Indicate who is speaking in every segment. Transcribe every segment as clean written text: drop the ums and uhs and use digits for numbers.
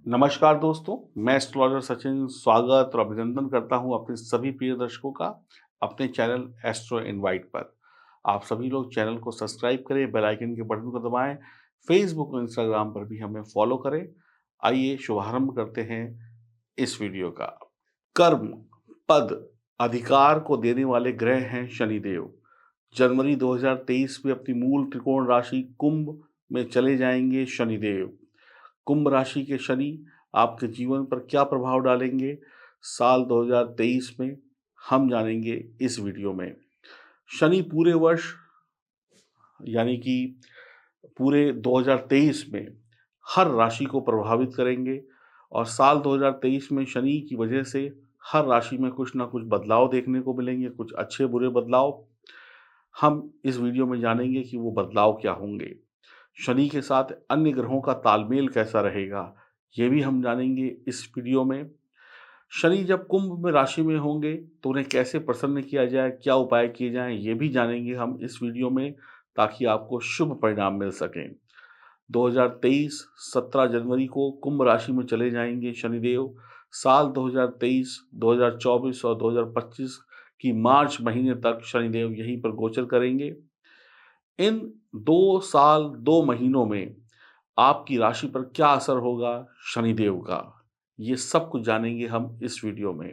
Speaker 1: नमस्कार दोस्तों, मैं एस्ट्रोलॉजर सचिन स्वागत और अभिनंदन करता हूं अपने सभी प्रिय दर्शकों का अपने चैनल एस्ट्रो इनवाइट पर। आप सभी लोग चैनल को सब्सक्राइब करें, बेल आइकन के बटन को दबाएं, फेसबुक और इंस्टाग्राम पर भी हमें फॉलो करें। आइए शुभारंभ करते हैं इस वीडियो का। कर्म, पद, अधिकार को देने वाले ग्रह हैं शनिदेव। जनवरी 2023 में अपनी मूल त्रिकोण राशि कुंभ में चले जाएंगे शनिदेव। कुंभ राशि के शनि आपके जीवन पर क्या प्रभाव डालेंगे साल 2023 में, हम जानेंगे इस वीडियो में। शनि पूरे वर्ष यानी कि पूरे 2023 में हर राशि को प्रभावित करेंगे और साल 2023 में शनि की वजह से हर राशि में कुछ ना कुछ बदलाव देखने को मिलेंगे, कुछ अच्छे बुरे बदलाव। हम इस वीडियो में जानेंगे कि वो बदलाव क्या होंगे। शनि के साथ अन्य ग्रहों का तालमेल कैसा रहेगा, ये भी हम जानेंगे इस वीडियो में। शनि जब कुंभ में राशि में होंगे तो उन्हें कैसे प्रसन्न किया जाए, क्या उपाय किए जाएं, ये भी जानेंगे हम इस वीडियो में, ताकि आपको शुभ परिणाम मिल सकें। 2023 17 जनवरी को कुंभ राशि में चले जाएंगे शनिदेव। साल 2023, 2024 और 2025 की मार्च महीने तक शनिदेव यहीं पर गोचर करेंगे। इन 2 साल 2 महीनों में आपकी राशि पर क्या असर होगा शनिदेव का, ये सब कुछ जानेंगे हम इस वीडियो में।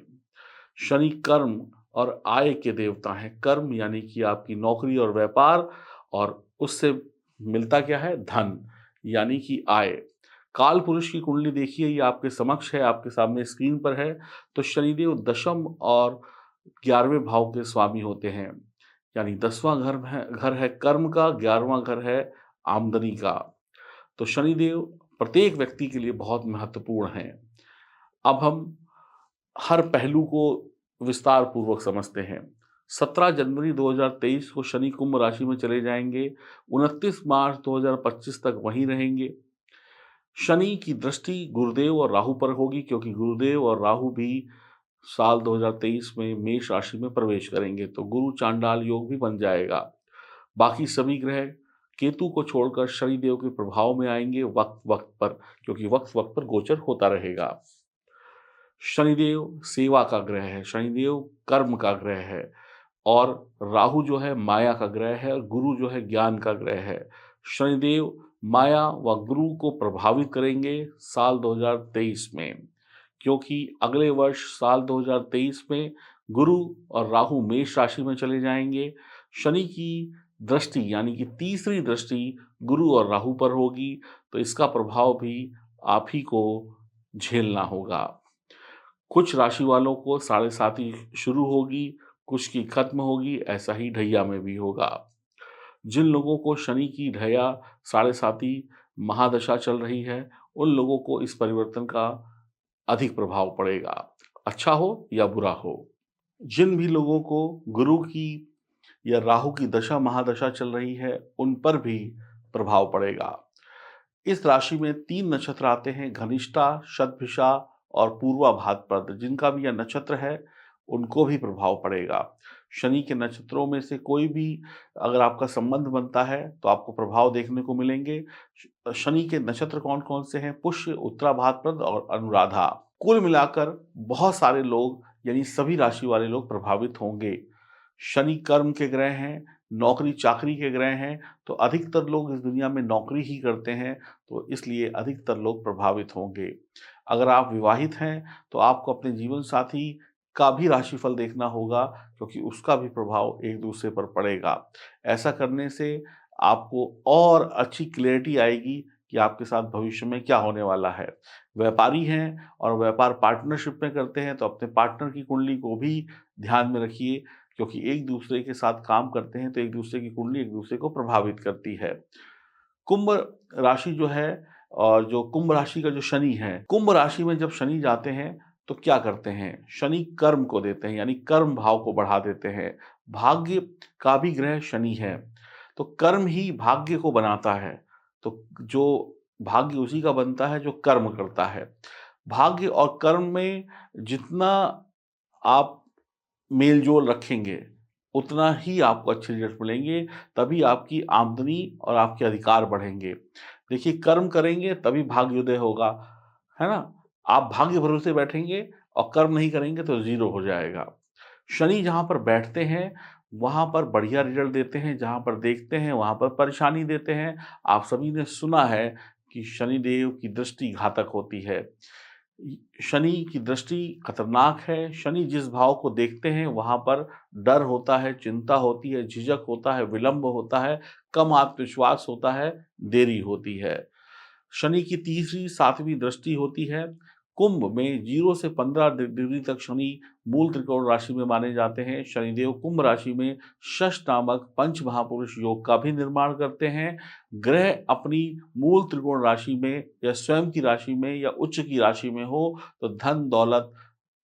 Speaker 1: शनि कर्म और आय के देवता हैं। कर्म यानी कि आपकी नौकरी और व्यापार, और उससे मिलता क्या है, धन यानी कि आय। काल पुरुष की कुंडली देखिए, ये आपके समक्ष है, आपके सामने स्क्रीन पर है। तो शनिदेव दशम और 11वें भाव के स्वामी होते हैं, यानी 10वां घर है कर्म का, 11वां घर है आमदनी का। तो शनिदेव प्रत्येक व्यक्ति के लिए बहुत महत्वपूर्ण हैं। अब हम हर पहलू को विस्तार पूर्वक समझते हैं। 17 जनवरी 2023 को शनि कुंभ राशि में चले जाएंगे, 29 मार्च 2025 तक वहीं रहेंगे। शनि की दृष्टि गुरुदेव और राहु पर होगी, क्योंकि गुरुदेव और राहु भी साल 2023 में मेष राशि में प्रवेश करेंगे, तो गुरु चांडाल योग भी बन जाएगा। बाकी सभी ग्रह केतु को छोड़कर शनिदेव के प्रभाव में आएंगे वक्त वक्त पर, क्योंकि वक्त वक्त पर गोचर होता रहेगा। शनिदेव सेवा का ग्रह है, शनिदेव कर्म का ग्रह है, और राहु जो है माया का ग्रह है, और गुरु जो है ज्ञान का ग्रह है। शनिदेव माया व गुरु को प्रभावित करेंगे साल 2023 में, क्योंकि अगले वर्ष साल 2023 में गुरु और राहु मेष राशि में चले जाएंगे। शनि की दृष्टि यानी कि तीसरी दृष्टि गुरु और राहु पर होगी, तो इसका प्रभाव भी आप ही को झेलना होगा। कुछ राशि वालों को साढ़े साती शुरू होगी, कुछ की खत्म होगी, ऐसा ही ढैया में भी होगा। जिन लोगों को शनि की ढैया साढ़े साती महादशा चल रही है, उन लोगों को इस परिवर्तन का अधिक प्रभाव पड़ेगा, अच्छा हो या बुरा हो। जिन भी लोगों को गुरु की या राहु की दशा महादशा चल रही है, उन पर भी प्रभाव पड़ेगा। इस राशि में 3 नक्षत्र आते हैं, घनिष्ठा, शतभिषा और पूर्वा भाद्रपद। जिनका भी यह नक्षत्र है, उनको भी प्रभाव पड़ेगा। शनि के नक्षत्रों में से कोई भी अगर आपका संबंध बनता है, तो आपको प्रभाव देखने को मिलेंगे। शनि के नक्षत्र कौन-कौन से हैं? पुष्य, उत्तरा भाद्रपद और अनुराधा। कुल मिलाकर बहुत सारे लोग यानी सभी राशि वाले लोग प्रभावित होंगे। शनि कर्म के ग्रह हैं, नौकरी-चाकरी के ग्रह हैं, तो अधिकतर लोग इस दुनिया में नौकरी ही करते हैं, तो इसलिए अधिकतर लोग प्रभावित होंगे। अगर आप विवाहित हैं, तो आपको अपने जीवन साथी का भी राशिफल देखना होगा, क्योंकि उसका भी प्रभाव एक-दूसरे पर पड़ेगा। ऐसा करने से आपको और अच्छी क्लैरिटी आएगी कि आपके साथ भविष्य में क्या होने वाला है। व्यापारी हैं और व्यापार पार्टनरशिप में करते हैं, तो अपने पार्टनर की कुंडली को भी ध्यान में रखिए, क्योंकि एक-दूसरे के साथ काम करते हैं, तो एक-दूसरे की कुंडली एक-दूसरे को प्रभावित करती है। कुंभ राशि जो है, और जो कुंभ राशि का जो शनि है, कुंभ राशि में जब शनि जाते हैं, तो क्या करते हैं? शनि कर्म को देते हैं, यानी कर्म भाव को बढ़ा देते हैं। भाग्य का भी ग्रह शनि है, तो कर्म ही भाग्य को बनाता है। तो जो भाग्य उसी का बनता है जो कर्म करता है। भाग्य और कर्म में जितना आप मेल-जोल रखेंगे, उतना ही आपको अच्छे रिज़ल्ट मिलेंगे, तभी आपकी आमदनी और आपके अधिकार बढ़ेंगे। देखिए, कर्म करेंगे तभी भाग्योदय होगा, है ना? आप भाग्य भरोसे बैठेंगे और कर्म नहीं करेंगे तो ज़ीरो हो जाएगा। शनि जहाँ पर बैठते हैं, वहाँ पर बढ़िया रिज़ल्ट देते हैं, जहाँ पर देखते हैं, वहाँ पर परेशानी देते हैं। आप सभी ने सुना है कि शनिदेव की दृष्टि घातक होती है। इ शनि की दृष्टि खतरनाक है। शनि जिस भाव को देखते हैं, वहाँ पर डर होता है, चिंता होती है, झिझक होता है, विलंब होता है, कम आत्मविश्वास होता है, देरी होती है। शनि की तीसरी, सातवीं दृष्टि होती है। कुंभ में 0 से 15 डिग्री तक शनि मूल त्रिकोण राशि में माने जाते हैं। शनिदेव कुंभ राशि में शश नामक पंच महापुरुष योग का भी निर्माण करते हैं। ग्रह अपनी मूल त्रिकोण राशि में या स्वयं की राशि में या उच्च की राशि में हो तो धन दौलत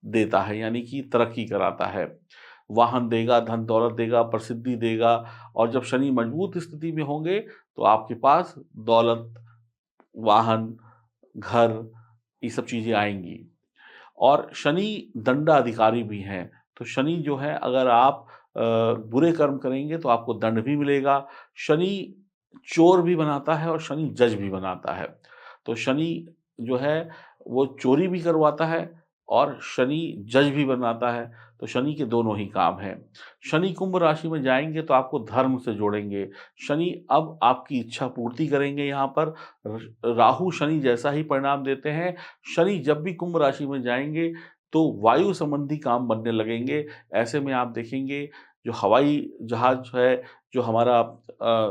Speaker 1: देता है, यानी कि तरक्की कराता है। वाहन देगा, धन दौलत देगा, प्रसिद्धि देगा और जब शनि मजबूत स्थिति में होंगे तो आपके पास दौलत, वाहन, घर, ये सब चीज़ें आएँगी। और शनि दंडाधिकारी भी हैं, तो शनि जो है अगर आप बुरे कर्म करेंगे तो आपको दंड भी मिलेगा। शनि चोर भी बनाता है और शनि जज भी बनाता है। तो शनि जो है वो चोरी भी करवाता है और शनि जज भी बनाता है, तो शनि के दोनों ही काम हैं। शनि कुंभ राशि में जाएँगे तो आपको धर्म से जोड़ेंगे। शनि अब आपकी इच्छा पूर्ति करेंगे यहाँ पर। राहु शनि जैसा ही परिणाम देते हैं। शनि जब भी कुंभ राशि में जाएँगे, तो वायु संबंधी काम बनने लगेंगे। ऐसे में आप देखेंगे जो हवाई जहाज़ है, जो हमारा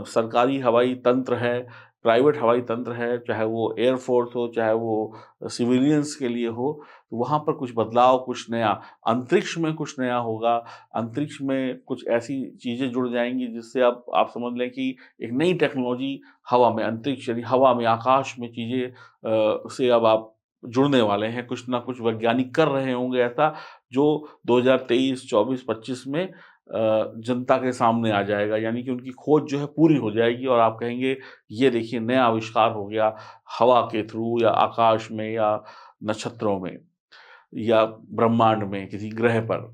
Speaker 1: सरकारी हवाई तंत्र है, प्राइवेट हवाई तंत्र है, चाहे वो एयर फ़ोर्स हो, चाहे वो सिविलियंस के लिए हो, तो वहाँ पर कुछ बदलाव, कुछ नया, अंतरिक्ष में कुछ नया होगा। अंतरिक्ष में कुछ ऐसी चीज़ें जुड़ जाएँगी जिससे अब आप समझ लें कि एक नई टेक्नोलॉजी हवा में, अंतरिक्ष यानी हवा में, आकाश में चीज़ें से अब आप जुड़ने वाले हैं। कुछ ना कुछ वैज्ञानिक कर रहे होंगे ऐसा, जो 2023, 24, 25 में जनता के सामने आ जाएगा। यानी कि उनकी खोज जो है पूरी हो जाएगी और आप कहेंगे, ये देखिए नया आविष्कार हो गया, हवा के थ्रू या आकाश में या नक्षत्रों में या ब्रह्मांड में किसी ग्रह पर।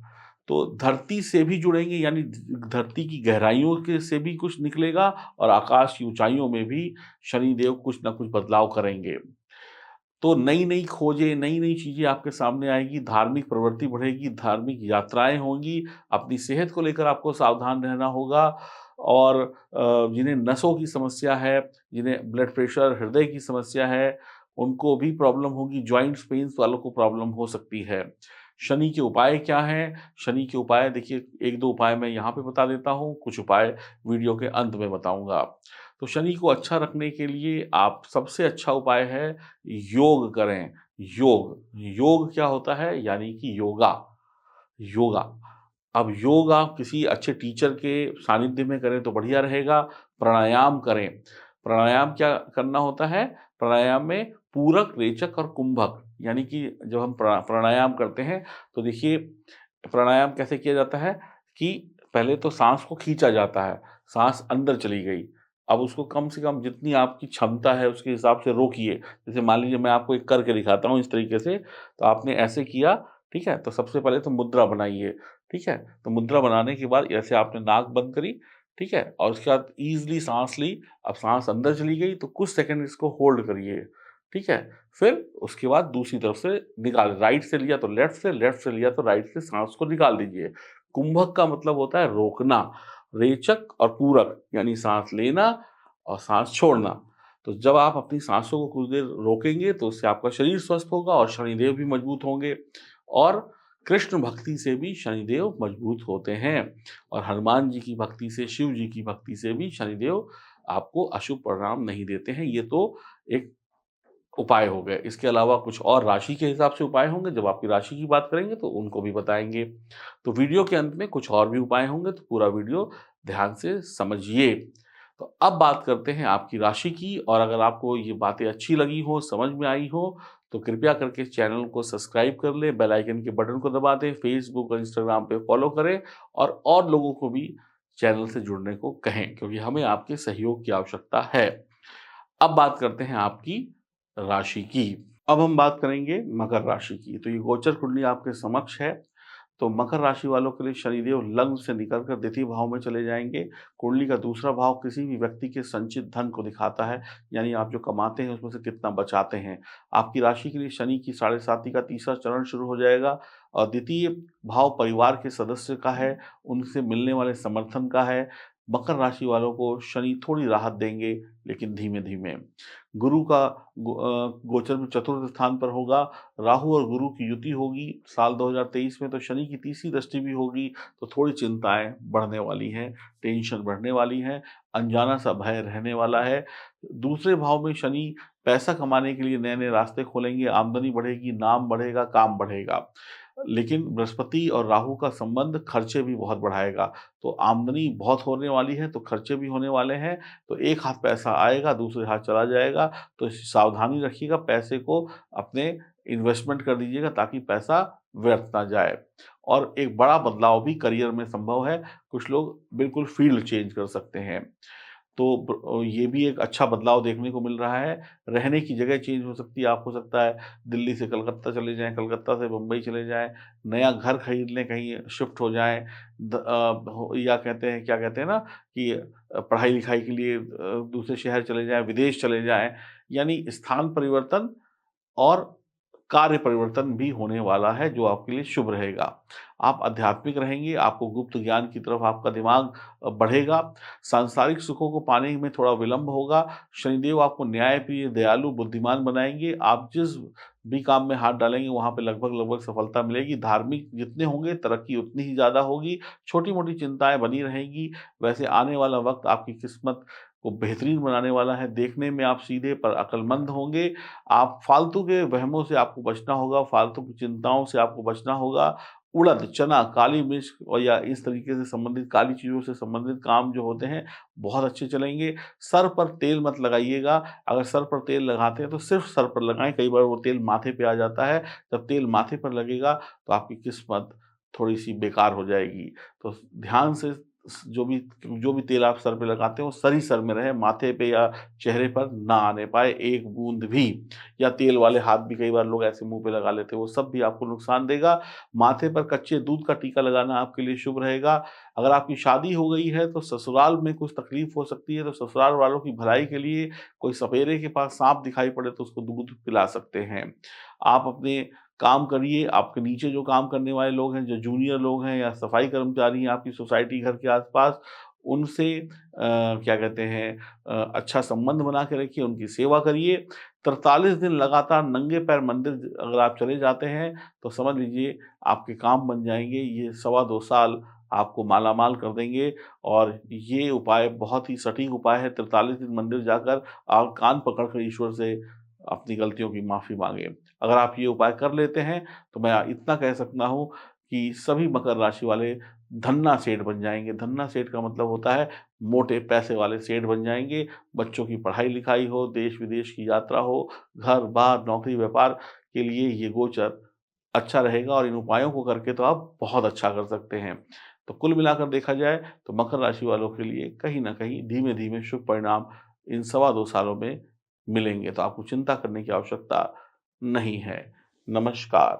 Speaker 1: तो धरती से भी जुड़ेंगे, यानी धरती की गहराइयों के से भी कुछ निकलेगा और आकाश की ऊँचाइयों में भी शनिदेव कुछ न कुछ बदलाव करेंगे। तो नई-नई खोजें, नई-नई चीज़ें आपके सामने आएँगी, धार्मिक प्रवृत्ति बढ़ेगी, धार्मिक यात्राएँ होंगी, अपनी सेहत को लेकर आपको सावधान रहना होगा और जिन्हें नसों की समस्या है, जिन्हें ब्लड प्रेशर, हृदय की समस्या है, उनको भी प्रॉब्लम होगी, जॉइंट्स पेन्स वालों को प्रॉब्लम हो सकती है। शनि के उपाय क्या हैं? शनि के उपाय देखिए 1-2 उपाय मैं यहाँ पे बता देता हूँ, कुछ उपाय वीडियो के अंत में बताऊँगा। तो शनि को अच्छा रखने के लिए आप सबसे अच्छा उपाय है योग करें। योग, योग क्या होता है? यानी कि योगा, योगा। अब योग आप किसी अच्छे टीचर के सानिध्य में करें तो बढ़िया रहेगा। प्राणायाम करें। प्राणायाम क्या करना होता है? प्राणायाम में पूरक, रेचक और कुंभक, यानी कि जब हम प्राणायाम करते हैं तो देखिए प्राणायाम कैसे किया जाता है कि पहले तो साँस को खींचा जाता है, साँस अंदर चली गई। अब उसको कम से कम जितनी आपकी क्षमता है उसके हिसाब से रोकिए। जैसे मान लीजिए मैं आपको एक करके दिखाता हूँ इस तरीके से, तो आपने ऐसे किया, ठीक है? तो सबसे पहले तो मुद्रा बनाइए, ठीक है? तो मुद्रा बनाने के बाद ऐसे आपने नाक बंद करी, ठीक है? और उसके बाद ईज़िली साँस ली, अब साँस अंदर चली गई तो कुछ सेकंड इसको होल्ड करिए, ठीक है? फिर उसके बाद दूसरी तरफ से राइट से लिया तो लेफ्ट से लिया तो राइट से साँस को निकाल दीजिए। कुंभक का मतलब होता है रोकना, रेचक और पूरक यानी साँस लेना और साँस छोड़ना। तो जब आप अपनी साँसों को कुछ देर रोकेंगे तो उससे आपका शरीर स्वस्थ होगा और शनिदेव भी मजबूत होंगे और कृष्ण भक्ति से भी शनिदेव मजबूत होते हैं और हनुमान जी की भक्ति से, शिव जी की भक्ति से भी शनिदेव आपको अशुभ परिणाम नहीं देते हैं। ये तो एक उपाय हो गए। इसके अलावा कुछ और राशि के हिसाब से उपाय होंगे, जब आपकी राशि की बात करेंगे तो उनको भी बताएँगे। तो वीडियो के अंत में कुछ और भी उपाय होंगे, तो पूरा वीडियो ध्यान से समझिए। तो अब बात करते हैं आपकी राशि की और अगर आपको ये बातें अच्छी लगी हो, समझ में आई हो, तो कृपया करके चैनल को सब्सक्राइब कर लें, बेल आइकन के बटन को दबा दें, फेसबुक और इंस्टाग्राम पे फॉलो करें और लोगों को भी चैनल से जुड़ने को कहें, क्योंकि हमें आपके सहयोग की आवश्यकता है। अब बात करते हैं आपकी राशि की। अब हम बात करेंगे मकर राशि की। तो ये गोचर कुंडली आपके समक्ष है। तो मकर राशि वालों के लिए शनिदेव लग्न से निकलकर द्वितीय भाव में चले जाएँगे। कुंडली का दूसरा भाव किसी भी व्यक्ति के संचित धन को दिखाता है, यानी आप जो कमाते हैं उसमें से कितना बचाते हैं। आपकी राशि के लिए शनि की साढ़े साती का तीसरा चरण शुरू हो जाएगा और द्वितीय भाव परिवार के सदस्य का है, उनसे मिलने वाले समर्थन का है। मकर राशि वालों को शनि थोड़ी राहत देंगे, लेकिन धीमे-धीमे। गुरु का गोचर में चतुर्थ स्थान पर होगा, राहु और गुरु की युति होगी। साल 2023 में तो शनि की तीसरी दृष्टि भी होगी, तो थोड़ी चिंताएँ बढ़ने वाली हैं, टेंशन बढ़ने वाली है, अनजाना-सा भय रहने वाला है। दूसरे भाव में शनि पैसा कमाने के लिए नए-नए रास्ते खोलेंगे, आमदनी बढ़ेगी, नाम बढ़ेगा, काम बढ़ेगा। लेकिन बृहस्पति और राहु का संबंध खर्चे भी बहुत बढ़ाएगा, तो आमदनी बहुत होने वाली है, तो खर्चे भी होने वाले हैं, तो एक हाथ पैसा आएगा, दूसरे हाथ चला जाएगा, तो सावधानी रखिएगा, पैसे को अपने इन्वेस्टमेंट कर दीजिएगा ताकि पैसा व्यर्थ ना जाए। और एक बड़ा बदलाव भी करियर में संभव है, कुछ लोग बिल्कुल फ़ील्ड चेंज कर सकते हैं। तो ये भी एक अच्छा बदलाव देखने को मिल रहा है। रहने की जगह चेंज हो सकती है, आप हो सकता है दिल्ली से कलकत्ता चले जाएँ, कलकत्ता से बम्बई चले जाएँ, नया घर खरीद लें, कहीं शिफ्ट हो जाएँ। हो या कहते हैं क्या कहते हैं ना कि पढ़ाई-लिखाई के लिए दूसरे शहर चले जाएँ, विदेश चले जाएँ, यानी स्थान परिवर्तन और कार्य परिवर्तन भी होने वाला है, जो आपके लिए शुभ रहेगा। आप आध्यात्मिक रहेंगे, आपको गुप्त ज्ञान की तरफ आपका दिमाग बढ़ेगा, सांसारिक सुखों को पाने में थोड़ा विलंब होगा, शनिदेव आपको न्यायप्रिय, दयालु, बुद्धिमान बनाएँगे, आप जिस भी काम में हाथ डालेंगे, वहाँ पे लगभग-लगभग सफलता मिलेगी, धार्मिक जितने होंगे, तरक्की उतनी ही ज़्यादा होगी, छोटी-मोटी चिंताएँ बनी रहेंगी। वैसे आने वाला वक़्त आपकी किस्मत को बेहतरीन बनाने वाला है, देखने में आप सीधे पर अक्लमंद होंगे, आप फालतू के वहमों से आपको बचना होगा, फालतू की चिंताओं से आपको बचना होगा। उड़द, चना, काली मिर्च और या इस तरीके से संबंधित काली चीज़ों से संबंधित काम जो होते हैं, बहुत अच्छे चलेंगे। सर पर तेल मत लगाइएगा, अगर सर पर तेल लगाते हैं तो सिर्फ़ सर पर लगाएँ, कई बार वो तेल माथे पे आ जाता है, जब तेल माथे पर लगेगा तो आपकी किस्मत थोड़ी-सी बेकार हो जाएगी। तो ध्यान से जो भी तेल आप सर पे लगाते हो, सर ही सर में रहे, माथे पे या चेहरे पर ना आने पाए एक बूँद भी। या तेल वाले हाथ भी कई बार लोग ऐसे मुँह पे लगा लेते हैं, वो सब भी आपको नुकसान देगा। माथे पर कच्चे दूध का टीका लगाना आपके लिए शुभ रहेगा। अगर आपकी शादी हो गई है तो ससुराल में कुछ तकलीफ हो सकती है, तो ससुराल वालों की भलाई के लिए कोई सपेरे के पास साँप दिखाई पड़े तो उसको दूध पिला सकते हैं। आप अपने काम करिए, आपके नीचे जो काम करने वाले लोग हैं, जो जूनियर लोग हैं या सफाई कर्मचारी हैं आपकी सोसाइटी घर के आस-पास, उनसे क्या कहते हैं अच्छा संबंध बना के रखिए, उनकी सेवा करिए। 43 दिन लगातार नंगे पैर मंदिर अगर आप चले जाते हैं, तो समझ लीजिए आपके काम बन जाएँगे। ये सवा 2 साल आपको मालामाल कर देंगे और ये उपाय बहुत ही सटीक उपाय है। 43 दिन मंदिर जाकर आप कान पकड़कर ईश्वर से अपनी गलतियों की माफ़ी माँगे। अगर आप ये उपाय कर लेते हैं, तो मैं इतना कह सकता हूँ कि सभी मकर राशि वाले धन्ना सेठ बन जाएँगे। धन्ना सेठ का मतलब होता है मोटे पैसे वाले सेठ बन जाएँगे। बच्चों की पढ़ाई-लिखाई हो, देश-विदेश की यात्रा हो, घर-बार, नौकरी-व्यापार के लिए ये गोचर अच्छा रहेगा और इन उपायों को करके तो आप बहुत अच्छा कर सकते हैं। तो कुल मिलाकर देखा जाए तो मकर राशि वालों के लिए कहीं न कहीं धीमे-धीमे शुभ परिणाम इन सवा 2 सालों में मिलेंगे, तो आपको चिंता करने की आवश्यकता नहीं है। नमस्कार।